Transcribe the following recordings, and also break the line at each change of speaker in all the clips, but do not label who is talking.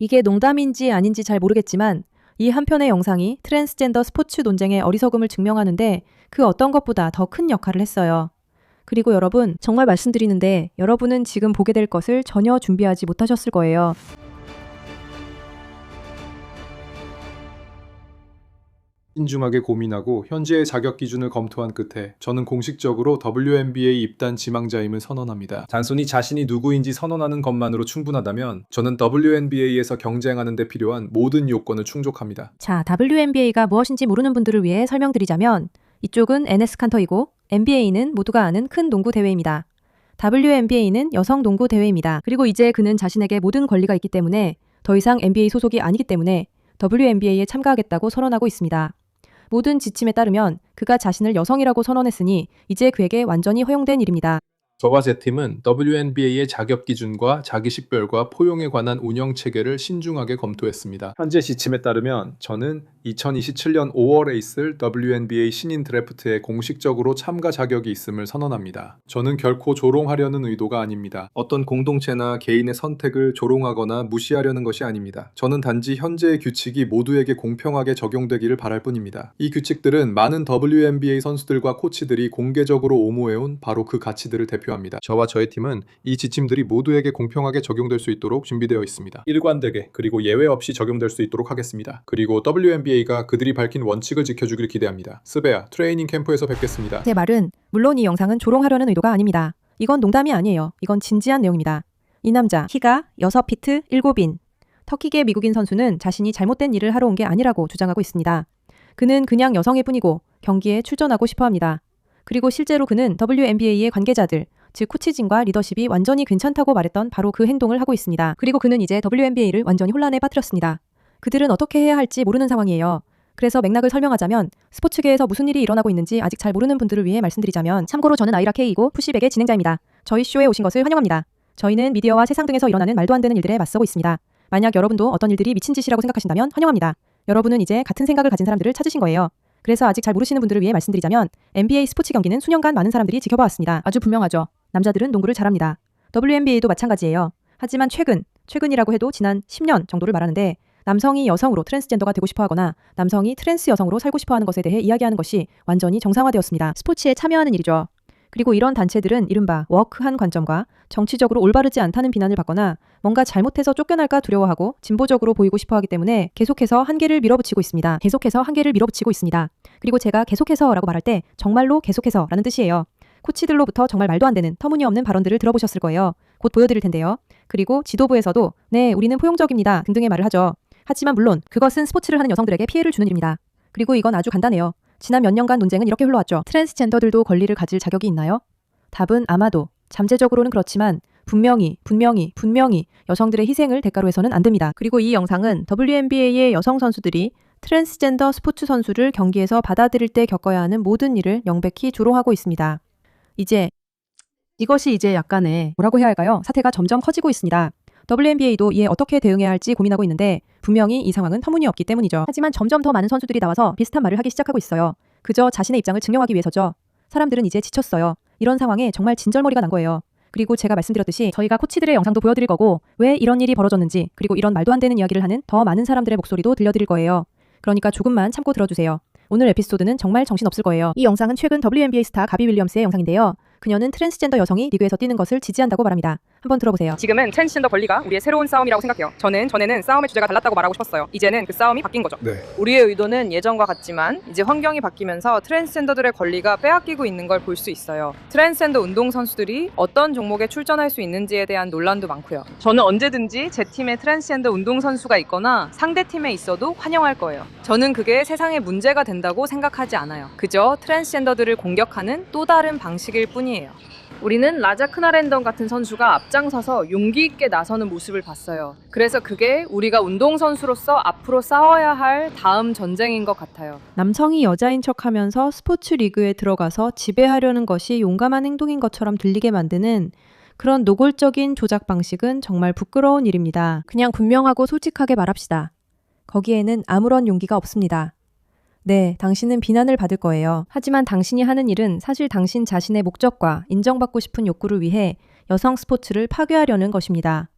이게 농담인지 아닌지 잘 모르겠지만 이 한 편의 영상이 트랜스젠더 스포츠 논쟁의 어리석음을 증명하는데 그 어떤 것보다 더 큰 역할을 했어요. 그리고 여러분, 정말 말씀드리는데 여러분은 지금 보게 될 것을 전혀 준비하지 못하셨을 거예요.
신중하게 고민하고 현재의 자격 기준을 검토한 끝에 저는 공식적으로 WNBA 입단 지망자임을 선언합니다. 단순히 자신이 누구인지 선언하는 것만으로 충분하다면 저는 WNBA에서 경쟁하는 데 필요한 모든 요건을 충족합니다.
자, WNBA가 무엇인지 모르는 분들을 위해 설명드리자면 이쪽은 NS 칸터이고 NBA는 모두가 아는 큰 농구 대회입니다. WNBA는 여성 농구 대회입니다. 그리고 이제 그는 자신에게 모든 권리가 있기 때문에 더 이상 NBA 소속이 아니기 때문에 WNBA에 참가하겠다고 선언하고 있습니다. 모든 지침에 따르면 그가 자신을 여성이라고 선언했으니 이제 그에게 완전히 허용된 일입니다.
저와 제 팀은 WNBA의 자격 기준과 자기 식별과 포용에 관한 운영 체계를 신중하게 검토했습니다. 현재 지침에 따르면 저는 2027년 5월에 있을 WNBA 신인 드래프트에 공식적으로 참가 자격이 있음을 선언합니다. 저는 결코 조롱하려는 의도가 아닙니다. 어떤 공동체나 개인의 선택을 조롱하거나 무시하려는 것이 아닙니다. 저는 단지 현재의 규칙이 모두에게 공평하게 적용되기를 바랄 뿐입니다. 이 규칙들은 많은 WNBA 선수들과 코치들이 공개적으로 옹호해온 바로 그 가치들을 대표합니다. 저와 저의 팀은 이 지침들이 모두에게 공평하게 적용될 수 있도록 준비되어 있습니다. 일관되게 그리고 예외 없이 적용될 수 있도록 하겠습니다. 그리고 WNBA가 그들이 밝힌 원칙을 지켜주길 기대합니다. 스베야 트레이닝 캠프에서 뵙겠습니다.
제 말은 물론 이 영상은 조롱하려는 의도가 아닙니다. 이건 농담이 아니에요. 이건 진지한 내용입니다. 이 남자 키가 6피트 7인 터키계 미국인 선수는 자신이 잘못된 일을 하러 온 게 아니라고 주장하고 있습니다. 그는 그냥 여성일 뿐이고 경기에 출전하고 싶어 합니다. 그리고 실제로 그는 WNBA의 관계자들, 즉 코치진과 리더십이 완전히 괜찮다고 말했던 바로 그 행동을 하고 있습니다. 그리고 그는 이제 WNBA를 완전히 혼란에 빠뜨렸습니다. 그들은 어떻게 해야 할지 모르는 상황이에요. 그래서 맥락을 설명하자면 스포츠계에서 무슨 일이 일어나고 있는지 아직 잘 모르는 분들을 위해 말씀드리자면 참고로 저는 아이라 K이고 푸시백의 진행자입니다. 저희 쇼에 오신 것을 환영합니다. 저희는 미디어와 세상 등에서 일어나는 말도 안 되는 일들에 맞서고 있습니다. 만약 여러분도 어떤 일들이 미친 짓이라고 생각하신다면 환영합니다. 여러분은 이제 같은 생각을 가진 사람들을 찾으신 거예요. 그래서 아직 잘 모르시는 분들을 위해 말씀드리자면 NBA 스포츠 경기는 수년간 많은 사람들이 지켜봐왔습니다. 아주 분명하죠. 남자들은 농구를 잘합니다. WNBA도 마찬가지예요. 하지만 최근이라고 해도 지난 10년 정도를 말하는데 남성이 여성으로 트랜스젠더가 되고 싶어하거나 남성이 트랜스 여성으로 살고 싶어하는 것에 대해 이야기하는 것이 완전히 정상화되었습니다. 스포츠에 참여하는 일이죠. 그리고 이런 단체들은 이른바 워크한 관점과 정치적으로 올바르지 않다는 비난을 받거나 뭔가 잘못해서 쫓겨날까 두려워하고 진보적으로 보이고 싶어하기 때문에 계속해서 한계를 밀어붙이고 있습니다. 그리고 제가 계속해서라고 말할 때 정말로 계속해서라는 뜻이에요. 코치들로부터 정말 말도 안 되는 터무니없는 발언들을 들어보셨을 거예요. 곧 보여드릴 텐데요. 그리고 지도부에서도 네, 우리는 포용적입니다 등등의 말을 하죠. 하지만 물론 그것은 스포츠를 하는 여성들에게 피해를 주는 일입니다. 그리고 이건 아주 간단해요. 지난 몇 년간 논쟁은 이렇게 흘러왔죠. 트랜스젠더들도 권리를 가질 자격이 있나요? 답은 아마도 잠재적으로는 그렇지만 분명히 여성들의 희생을 대가로 해서는 안 됩니다. 그리고 이 영상은 WNBA의 여성 선수들이 트랜스젠더 스포츠 선수를 경기에서 받아들일 때 겪어야 하는 모든 일을 명백히 조롱하고 있습니다. 이것이 이제 약간의 뭐라고 해야 할까요? 사태가 점점 커지고 있습니다. WNBA도 이에 어떻게 대응해야 할지 고민하고 있는데 분명히 이 상황은 터무니없기 때문이죠. 하지만 점점 더 많은 선수들이 나와서 비슷한 말을 하기 시작하고 있어요. 그저 자신의 입장을 증명하기 위해서죠. 사람들은 이제 지쳤어요. 이런 상황에 정말 진절머리가 난 거예요. 그리고 제가 말씀드렸듯이 저희가 코치들의 영상도 보여드릴 거고 왜 이런 일이 벌어졌는지 그리고 이런 말도 안 되는 이야기를 하는 더 많은 사람들의 목소리도 들려드릴 거예요. 그러니까 조금만 참고 들어주세요. 오늘 에피소드는 정말 정신없을 거예요. 이 영상은 최근 WNBA 스타 가비 윌리엄스의 영상인데요. 그녀는 트랜스젠더 여성이 리그에서 뛰는 것을 지지한다고 말합니다. 한번 들어보세요.
지금은 트랜스젠더 권리가 우리의 새로운 싸움이라고 생각해요. 전에는 싸움의 주제가 달랐다고 말하고 싶었어요. 이제는 그 싸움이 바뀐 거죠.
네.
우리의 의도는 예전과 같지만 이제 환경이 바뀌면서 트랜스젠더들의 권리가 빼앗기고 있는 걸 볼 수 있어요. 트랜스젠더 운동선수들이 어떤 종목에 출전할 수 있는지에 대한 논란도 많고요. 저는 언제든지 제 팀에 트랜스젠더 운동선수가 있거나 상대 팀에 있어도 환영할 거예요. 저는 그게 세상에 문제가 된다고 생각하지 않아요. 그저 트랜스젠더들을 공격하는 또 다른 방식일 뿐이에요. 우리는 라자 크나랜던 같은 선수가 앞장서서 용기 있게 나서는 모습을 봤어요. 그래서 그게 우리가 운동선수로서 앞으로 싸워야 할 다음 전쟁인 것 같아요.
남성이 여자인 척하면서 스포츠 리그에 들어가서 지배하려는 것이 용감한 행동인 것처럼 들리게 만드는 그런 노골적인 조작 방식은 정말 부끄러운 일입니다. 그냥 분명하고 솔직하게 말합시다. 거기에는 아무런 용기가 없습니다. 네, 당신은 비난을 받을 거예요. 하지만 당신이 하는 일은 사실 당신 자신의 목적과 인정받고 싶은 욕구를 위해 여성 스포츠를 파괴하려는 것입니다.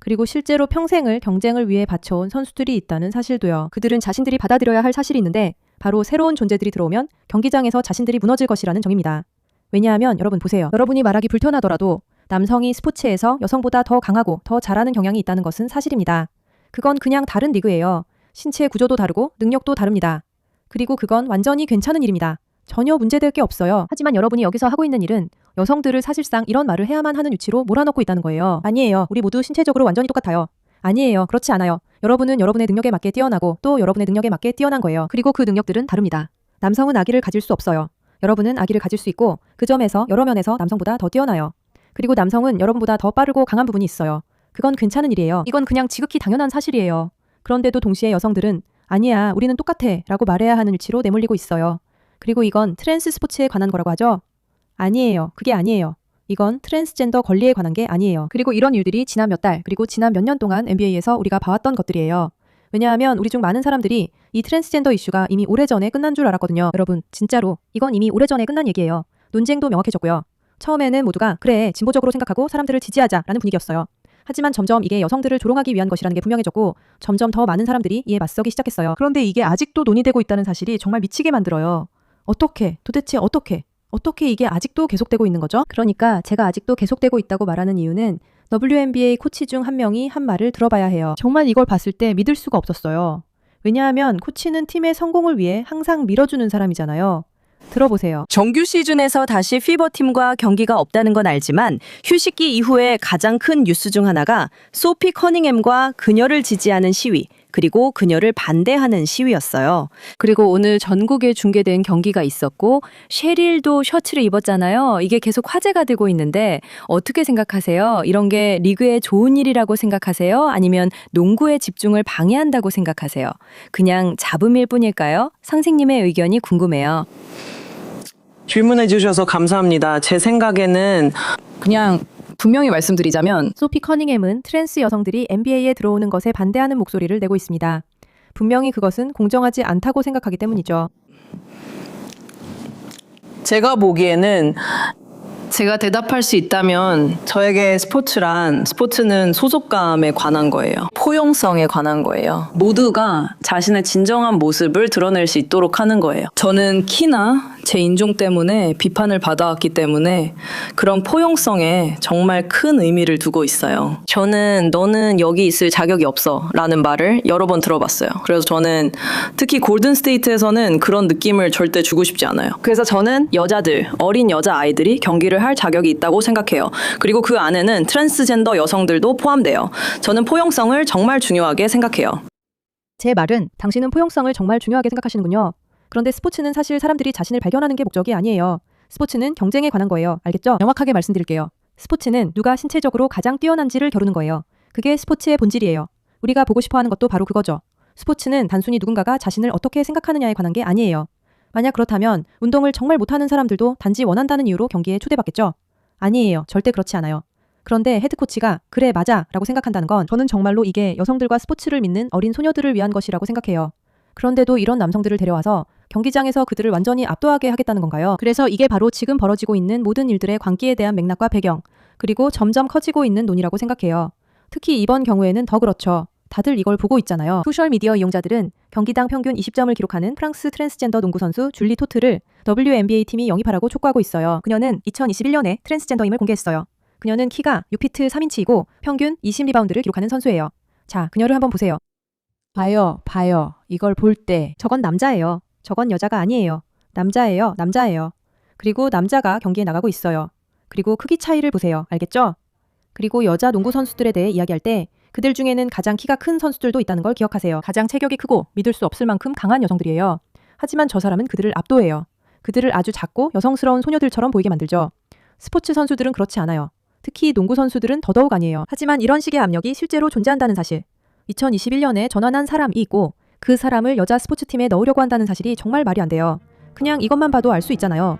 그리고 실제로 평생을 경쟁을 위해 바쳐온 선수들이 있다는 사실도요. 그들은 자신들이 받아들여야 할 사실이 있는데 바로 새로운 존재들이 들어오면 경기장에서 자신들이 무너질 것이라는 점입니다. 왜냐하면 여러분 보세요. 여러분이 말하기 불편하더라도 남성이 스포츠에서 여성보다 더 강하고 더 잘하는 경향이 있다는 것은 사실입니다. 그건 그냥 다른 리그예요. 신체 구조도 다르고 능력도 다릅니다. 그리고 그건 완전히 괜찮은 일입니다. 전혀 문제될 게 없어요. 하지만 여러분이 여기서 하고 있는 일은 여성들을 사실상 이런 말을 해야만 하는 위치로 몰아넣고 있다는 거예요. 아니에요. 우리 모두 신체적으로 완전히 똑같아요. 아니에요. 그렇지 않아요. 여러분은 여러분의 능력에 맞게 뛰어나고 또 여러분의 능력에 맞게 뛰어난 거예요. 그리고 그 능력들은 다릅니다. 남성은 아기를 가질 수 없어요. 여러분은 아기를 가질 수 있고 그 점에서 여러 면에서 남성보다 더 뛰어나요. 그리고 남성은 여러분보다 더 빠르고 강한 부분이 있어요. 그건 괜찮은 일이에요. 이건 그냥 지극히 당연한 사실이에요. 그런데도 동시에 여성들은 아니야, 우리는 똑같아 라고 말해야 하는 위치로 내몰리고 있어요. 그리고 이건 트랜스 스포츠에 관한 거라고 하죠? 아니에요. 그게 아니에요. 이건 트랜스젠더 권리에 관한 게 아니에요. 그리고 이런 일들이 지난 몇 달, 그리고 지난 몇 년 동안 NBA에서 우리가 봐왔던 것들이에요. 왜냐하면 우리 중 많은 사람들이 이 트랜스젠더 이슈가 이미 오래전에 끝난 줄 알았거든요. 여러분, 진짜로 이건 이미 오래전에 끝난 얘기예요. 논쟁도 명확해졌고요. 처음에는 모두가 그래, 진보적으로 생각하고 사람들을 지지하자라는 분위기였어요. 하지만 점점 이게 여성들을 조롱하기 위한 것이라는 게 분명해졌고 점점 더 많은 사람들이 이에 맞서기 시작했어요. 그런데 이게 아직도 논의되고 있다는 사실이 정말 미치게 만들어요. 도대체 어떻게 이게 아직도 계속되고 있는 거죠? 그러니까 제가 아직도 계속되고 있다고 말하는 이유는 WNBA 코치 중 한 명이 한 말을 들어봐야 해요. 정말 이걸 봤을 때 믿을 수가 없었어요. 왜냐하면 코치는 팀의 성공을 위해 항상 밀어주는 사람이잖아요. 들어보세요.
정규 시즌에서 다시 피버팀과 경기가 없다는 건 알지만 휴식기 이후에 가장 큰 뉴스 중 하나가 소피 커닝햄과 그녀를 지지하는 시위, 그리고 그녀를 반대하는 시위였어요. 그리고 오늘 전국에 중계된 경기가 있었고 셰릴도 셔츠를 입었잖아요. 이게 계속 화제가 되고 있는데 어떻게 생각하세요? 이런 게 리그에 좋은 일이라고 생각하세요? 아니면 농구의 집중을 방해한다고 생각하세요? 그냥 잡음일 뿐일까요? 선생님의 의견이 궁금해요.
질문해 주셔서 감사합니다. 제 생각에는
그냥 분명히 말씀드리자면
소피 커닝햄은 트랜스 여성들이 NBA에 들어오는 것에 반대하는 목소리를 내고 있습니다. 분명히 그것은 공정하지 않다고 생각하기 때문이죠.
제가 보기에는 제가 대답할 수 있다면 저에게 스포츠는 소속감에 관한 거예요. 포용성에 관한 거예요. 모두가 자신의 진정한 모습을 드러낼 수 있도록 하는 거예요. 저는 키나 제 인종 때문에 비판을 받아왔기 때문에 그런 포용성에 정말 큰 의미를 두고 있어요. 저는 너는 여기 있을 자격이 없어 라는 말을 여러 번 들어봤어요. 그래서 저는 특히 골든스테이트에서는 그런 느낌을 절대 주고 싶지 않아요. 그래서 저는 어린 여자 아이들이 경기를 할 자격이 있다고 생각해요. 그리고 그 안에는 트랜스젠더 여성들도 포함돼요. 저는 포용성을 정말 중요하게 생각해요.
제 말은 당신은 포용성을 정말 중요하게 생각하시는군요. 그런데 스포츠는 사실 사람들이 자신을 발견하는 게 목적이 아니에요. 스포츠는 경쟁에 관한 거예요. 알겠죠? 명확하게 말씀드릴게요. 스포츠는 누가 신체적으로 가장 뛰어난지를 겨루는 거예요. 그게 스포츠의 본질이에요. 우리가 보고 싶어 하는 것도 바로 그거죠. 스포츠는 단순히 누군가가 자신을 어떻게 생각하느냐에 관한 게 아니에요. 만약 그렇다면 운동을 정말 못하는 사람들도 단지 원한다는 이유로 경기에 초대받겠죠? 아니에요. 절대 그렇지 않아요. 그런데 헤드코치가 그래 맞아 라고 생각한다는 건 저는 정말로 이게 여성들과 스포츠를 믿는 어린 소녀들을 위한 것이라고 생각해요. 그런데도 이런 남성들을 데려와서 경기장에서 그들을 완전히 압도하게 하겠다는 건가요? 그래서 이게 바로 지금 벌어지고 있는 모든 일들의 광기에 대한 맥락과 배경, 그리고 점점 커지고 있는 논의라고 생각해요. 특히 이번 경우에는 더 그렇죠. 다들 이걸 보고 있잖아요. 소셜미디어 이용자들은 경기당 평균 20점을 기록하는 프랑스 트랜스젠더 농구 선수 줄리 토트를 WNBA 팀이 영입하라고 촉구하고 있어요. 그녀는 2021년에 트랜스젠더임을 공개했어요. 그녀는 키가 6피트 3인치이고 평균 20리바운드를 기록하는 선수예요. 자, 그녀를 한번 보세요. 봐요. 이걸 볼 때 저건 남자예요. 저건 여자가 아니에요. 남자예요. 그리고 남자가 경기에 나가고 있어요. 그리고 크기 차이를 보세요. 알겠죠? 그리고 여자 농구 선수들에 대해 이야기할 때 그들 중에는 가장 키가 큰 선수들도 있다는 걸 기억하세요. 가장 체격이 크고 믿을 수 없을 만큼 강한 여성들이에요. 하지만 저 사람은 그들을 압도해요. 그들을 아주 작고 여성스러운 소녀들처럼 보이게 만들죠. 스포츠 선수들은 그렇지 않아요. 특히 농구 선수들은 더더욱 아니에요. 하지만 이런 식의 압력이 실제로 존재한다는 사실. 2021년에 전환한 사람이 있고 그 사람을 여자 스포츠팀에 넣으려고 한다는 사실이 정말 말이 안 돼요. 그냥 이것만 봐도 알 수 있잖아요.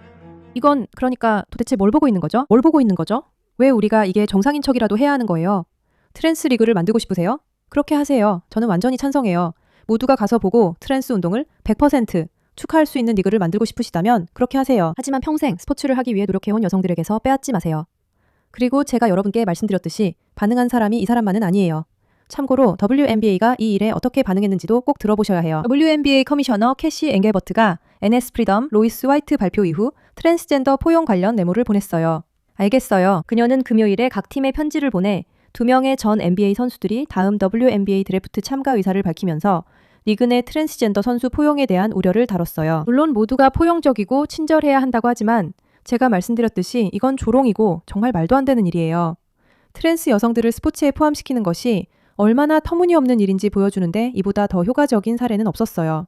이건 그러니까 도대체 뭘 보고 있는 거죠? 왜 우리가 이게 정상인 척이라도 해야 하는 거예요? 트랜스 리그를 만들고 싶으세요? 그렇게 하세요. 저는 완전히 찬성해요. 모두가 가서 보고 트랜스 운동을 100% 축하할 수 있는 리그를 만들고 싶으시다면 그렇게 하세요. 하지만 평생 스포츠를 하기 위해 노력해온 여성들에게서 빼앗지 마세요. 그리고 제가 여러분께 말씀드렸듯이 반응한 사람이 이 사람만은 아니에요. 참고로 WNBA가 이 일에 어떻게 반응했는지도 꼭 들어보셔야 해요. WNBA 커미셔너 캐시 앵겔버트가 NS 프리덤 로이스 화이트 발표 이후 트랜스젠더 포용 관련 메모를 보냈어요. 알겠어요. 그녀는 금요일에 각 팀에 편지를 보내 2명의 전 NBA 선수들이 다음 WNBA 드래프트 참가 의사를 밝히면서 리그 내 트랜스젠더 선수 포용에 대한 우려를 다뤘어요. 물론 모두가 포용적이고 친절해야 한다고 하지만 제가 말씀드렸듯이 이건 조롱이고 정말 말도 안 되는 일이에요. 트랜스 여성들을 스포츠에 포함시키는 것이 얼마나 터무니없는 일인지 보여주는데 이보다 더 효과적인 사례는 없었어요.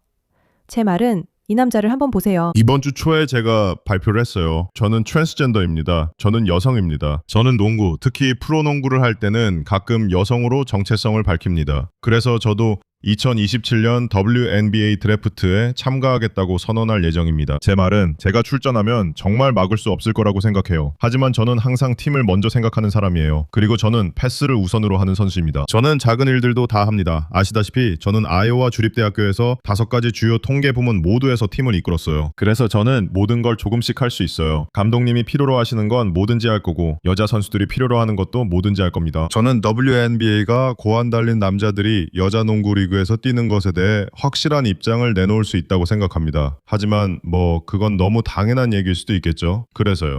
제 말은 이 남자를 한번 보세요.
이번 주 초에 제가 발표를 했어요. 저는 트랜스젠더입니다. 저는 여성입니다. 저는 농구, 특히 프로농구를 할 때는 가끔 여성으로 정체성을 밝힙니다. 그래서 저도 2027년 WNBA 드래프트에 참가하겠다고 선언할 예정입니다. 제 말은 제가 출전하면 정말 막을 수 없을 거라고 생각해요. 하지만 저는 항상 팀을 먼저 생각하는 사람이에요. 그리고 저는 패스를 우선으로 하는 선수입니다. 저는 작은 일들도 다 합니다. 아시다시피 저는 아이오와 주립대학교에서 5가지 주요 통계 부문 모두에서 팀을 이끌었어요. 그래서 저는 모든 걸 조금씩 할 수 있어요. 감독님이 필요로 하시는 건 뭐든지 할 거고 여자 선수들이 필요로 하는 것도 뭐든지 할 겁니다. 저는 WNBA가 고환 달린 남자들이 여자 농구 리그에서 뛰는 것에 대해 확실한 입장을 내놓을 수 있다고 생각합니다. 하지만 그건 너무 당연한 얘기일 수도 있겠죠. 그래서요.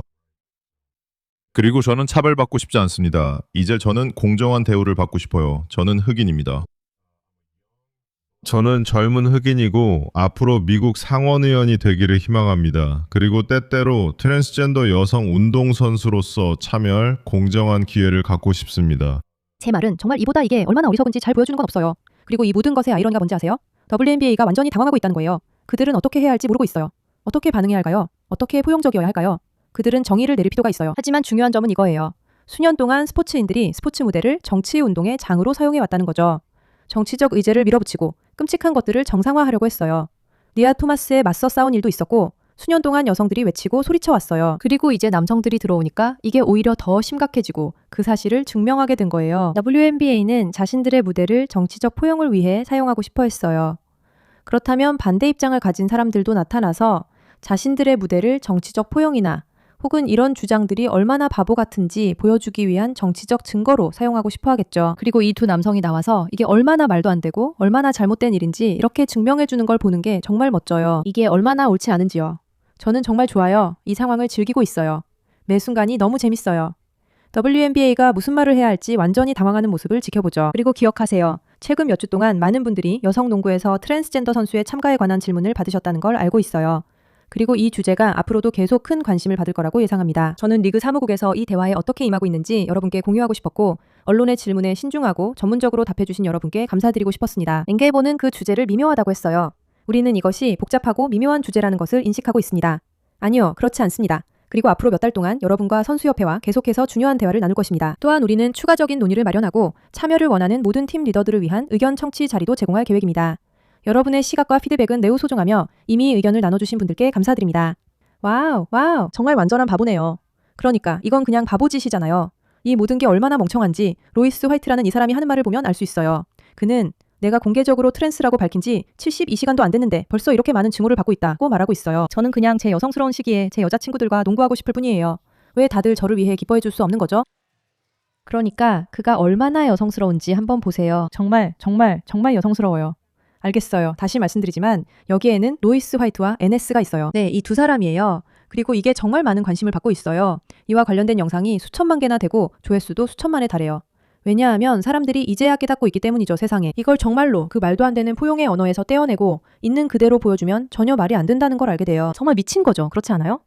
그리고 저는 차별받고 싶지 않습니다. 이제 저는 공정한 대우를 받고 싶어요. 저는 흑인입니다. 저는 젊은 흑인이고 앞으로 미국 상원의원이 되기를 희망합니다. 그리고 때때로 트랜스젠더 여성 운동선수로서 참여할 공정한 기회를 갖고 싶습니다.
제 말은 정말 이보다 이게 얼마나 어리석은지 잘 보여주는 건 없어요. 그리고 이 모든 것의 아이러니가 뭔지 아세요? WNBA가 완전히 당황하고 있다는 거예요. 그들은 어떻게 해야 할지 모르고 있어요. 어떻게 반응해야 할까요? 어떻게 포용적이어야 할까요? 그들은 정의를 내릴 필요가 있어요. 하지만 중요한 점은 이거예요. 수년 동안 스포츠인들이 스포츠 무대를 정치 운동의 장으로 사용해 왔다는 거죠. 정치적 의제를 밀어붙이고 끔찍한 것들을 정상화하려고 했어요. 리아 토마스에 맞서 싸운 일도 있었고 수년 동안 여성들이 외치고 소리쳐왔어요. 그리고 이제 남성들이 들어오니까 이게 오히려 더 심각해지고 그 사실을 증명하게 된 거예요. WNBA는 자신들의 무대를 정치적 포용을 위해 사용하고 싶어 했어요. 그렇다면 반대 입장을 가진 사람들도 나타나서 자신들의 무대를 정치적 포용이나 혹은 이런 주장들이 얼마나 바보 같은지 보여주기 위한 정치적 증거로 사용하고 싶어 하겠죠. 그리고 이 두 남성이 나와서 이게 얼마나 말도 안 되고 얼마나 잘못된 일인지 이렇게 증명해 주는 걸 보는 게 정말 멋져요. 이게 얼마나 옳지 않은지요. 저는 정말 좋아요. 이 상황을 즐기고 있어요. 매 순간이 너무 재밌어요. WNBA가 무슨 말을 해야 할지 완전히 당황하는 모습을 지켜보죠. 그리고 기억하세요. 최근 몇 주 동안 많은 분들이 여성 농구에서 트랜스젠더 선수의 참가에 관한 질문을 받으셨다는 걸 알고 있어요. 그리고 이 주제가 앞으로도 계속 큰 관심을 받을 거라고 예상합니다. 저는 리그 사무국에서 이 대화에 어떻게 임하고 있는지 여러분께 공유하고 싶었고 언론의 질문에 신중하고 전문적으로 답해주신 여러분께 감사드리고 싶었습니다. 앵겔버는 그 주제를 미묘하다고 했어요. 우리는 이것이 복잡하고 미묘한 주제라는 것을 인식하고 있습니다. 아니요, 그렇지 않습니다. 그리고 앞으로 몇 달 동안 여러분과 선수협회와 계속해서 중요한 대화를 나눌 것입니다. 또한 우리는 추가적인 논의를 마련하고 참여를 원하는 모든 팀 리더들을 위한 의견 청취 자리도 제공할 계획입니다. 여러분의 시각과 피드백은 매우 소중하며 이미 의견을 나눠주신 분들께 감사드립니다. 와우, 정말 완전한 바보네요. 그러니까 이건 그냥 바보짓이잖아요. 이 모든 게 얼마나 멍청한지 로이스 화이트라는 이 사람이 하는 말을 보면 알 수 있어요. 그는 내가 공개적으로 트랜스라고 밝힌 지 72시간도 안 됐는데 벌써 이렇게 많은 증오를 받고 있다고 말하고 있어요. 저는 그냥 제 여성스러운 시기에 제 여자친구들과 농구하고 싶을 뿐이에요. 왜 다들 저를 위해 기뻐해 줄 수 없는 거죠? 그러니까 그가 얼마나 여성스러운지 한번 보세요. 정말 여성스러워요. 알겠어요. 다시 말씀드리지만 여기에는 로이스 화이트와 NS가 있어요. 네, 이 두 사람이에요. 그리고 이게 정말 많은 관심을 받고 있어요. 이와 관련된 영상이 수천만 개나 되고 조회수도 수천만에 달해요. 왜냐하면 사람들이 이제야 깨닫고 있기 때문이죠, 세상에. 이걸 정말로 그 말도 안 되는 포용의 언어에서 떼어내고 있는 그대로 보여주면 전혀 말이 안 된다는 걸 알게 돼요. 정말 미친 거죠. 그렇지 않아요?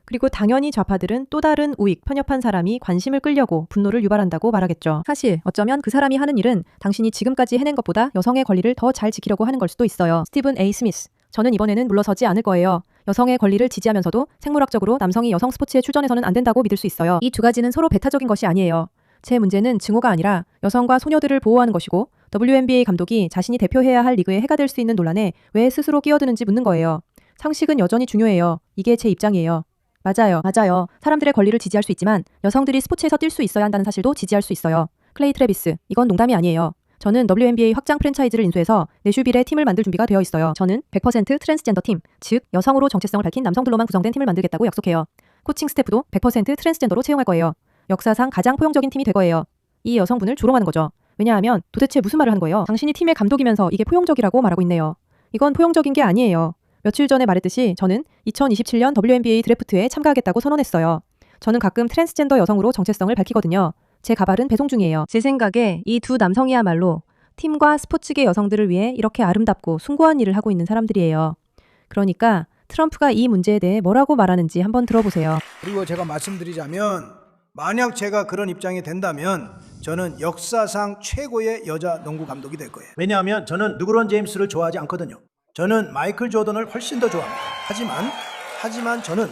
그리고 당연히 좌파들은 또 다른 우익, 편협한 사람이 관심을 끌려고 분노를 유발한다고 말하겠죠. 사실 어쩌면 그 사람이 하는 일은 당신이 지금까지 해낸 것보다 여성의 권리를 더 잘 지키려고 하는 걸 수도 있어요. 스티븐 A. 스미스. 저는 이번에는 물러서지 않을 거예요. 여성의 권리를 지지하면서도 생물학적으로 남성이 여성 스포츠에 출전해서는 안 된다고 믿을 수 있어요. 이 두 가지는 서로 배타적인 것이 아니에요. 제 문제는 증오가 아니라 여성과 소녀들을 보호하는 것이고 WNBA 감독이 자신이 대표해야 할 리그에 해가 될 수 있는 논란에 왜 스스로 끼어드는지 묻는 거예요. 상식은 여전히 중요해요. 이게 제 입장이에요. 맞아요. 사람들의 권리를 지지할 수 있지만 여성들이 스포츠에서 뛸 수 있어야 한다는 사실도 지지할 수 있어요. 클레이 트래비스, 이건 농담이 아니에요. 저는 WNBA 확장 프랜차이즈를 인수해서 내슈빌에 팀을 만들 준비가 되어 있어요. 저는 100% 트랜스젠더 팀, 즉 여성으로 정체성을 밝힌 남성들로만 구성된 팀을 만들겠다고 약속해요. 코칭 스태프도 100% 트랜스젠더로 채용할 거예요. 역사상 가장 포용적인 팀이 될 거예요. 이 여성분을 조롱하는 거죠. 왜냐하면 도대체 무슨 말을 한 거예요? 당신이 팀의 감독이면서 이게 포용적이라고 말하고 있네요. 이건 포용적인 게 아니에요. 며칠 전에 말했듯이 저는 2027년 WNBA 드래프트에 참가하겠다고 선언했어요. 저는 가끔 트랜스젠더 여성으로 정체성을 밝히거든요. 제 가발은 배송 중이에요. 제 생각에 이 두 남성이야말로 팀과 스포츠계 여성들을 위해 이렇게 아름답고 숭고한 일을 하고 있는 사람들이에요. 그러니까 트럼프가 이 문제에 대해 뭐라고 말하는지 한번 들어보세요.
그리고 제가 말씀드리자면 만약 제가 그런 입장이 된다면 저는 역사상 최고의 여자 농구 감독이 될 거예요. 왜냐하면 저는 르브론 제임스를 좋아하지 않거든요. 저는 마이클 조던을 훨씬 더 좋아합니다.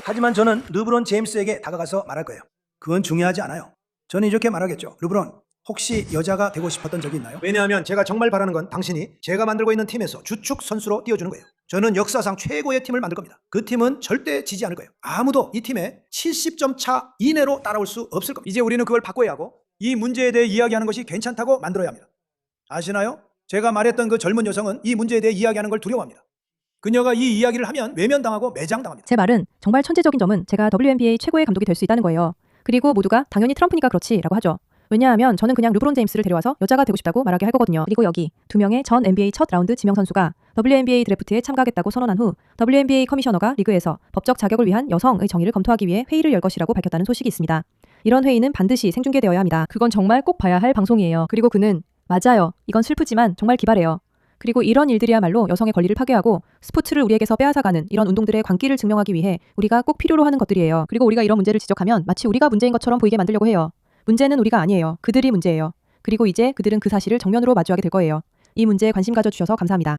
하지만 저는 르브론 제임스에게 다가가서 말할 거예요. 그건 중요하지 않아요. 저는 이렇게 말하겠죠. 르브론, 혹시 여자가 되고 싶었던 적이 있나요? 왜냐하면 제가 정말 바라는 건 당신이 제가 만들고 있는 팀에서 주축 선수로 띄워주는 거예요. 저는 역사상 최고의 팀을 만들 겁니다. 그 팀은 절대 지지 않을 거예요. 아무도 이 팀에 70점 차 이내로 따라올 수 없을 겁니다. 이제 우리는 그걸 바꿔야 하고 이 문제에 대해 이야기하는 것이 괜찮다고 만들어야 합니다. 아시나요? 제가 말했던 그 젊은 여성은 이 문제에 대해 이야기하는 걸 두려워합니다. 그녀가 이 이야기를 하면 외면당하고 매장당합니다.
제 말은 정말 천재적인 점은 제가 WNBA 최고의 감독이 될 수 있다는 거예요. 그리고 모두가 당연히 트럼프니까 그렇지 라고 하죠. 왜냐하면 저는 그냥 르브론 제임스를 데려와서 여자가 되고 싶다고 말하게 할 거거든요. 그리고 여기 2명의 전 NBA 첫 라운드 지명 선수가 WNBA 드래프트에 참가하겠다고 선언한 후 WNBA 커미셔너가 리그에서 법적 자격을 위한 여성의 정의를 검토하기 위해 회의를 열 것이라고 밝혔다는 소식이 있습니다. 이런 회의는 반드시 생중계되어야 합니다. 그건 정말 꼭 봐야 할 방송이에요. 그리고 그는 맞아요. 이건 슬프지만 정말 기발해요. 그리고 이런 일들이야말로 여성의 권리를 파괴하고 스포츠를 우리에게서 빼앗아가는 이런 운동들의 광기를 증명하기 위해 우리가 꼭 필요로 하는 것들이에요. 그리고 우리가 이런 문제를 지적하면 마치 우리가 문제인 것처럼 보이게 만들려고 해요. 문제는 우리가 아니에요. 그들이 문제예요. 그리고 이제 그들은 그 사실을 정면으로 마주하게 될 거예요. 이 문제에 관심 가져주셔서 감사합니다.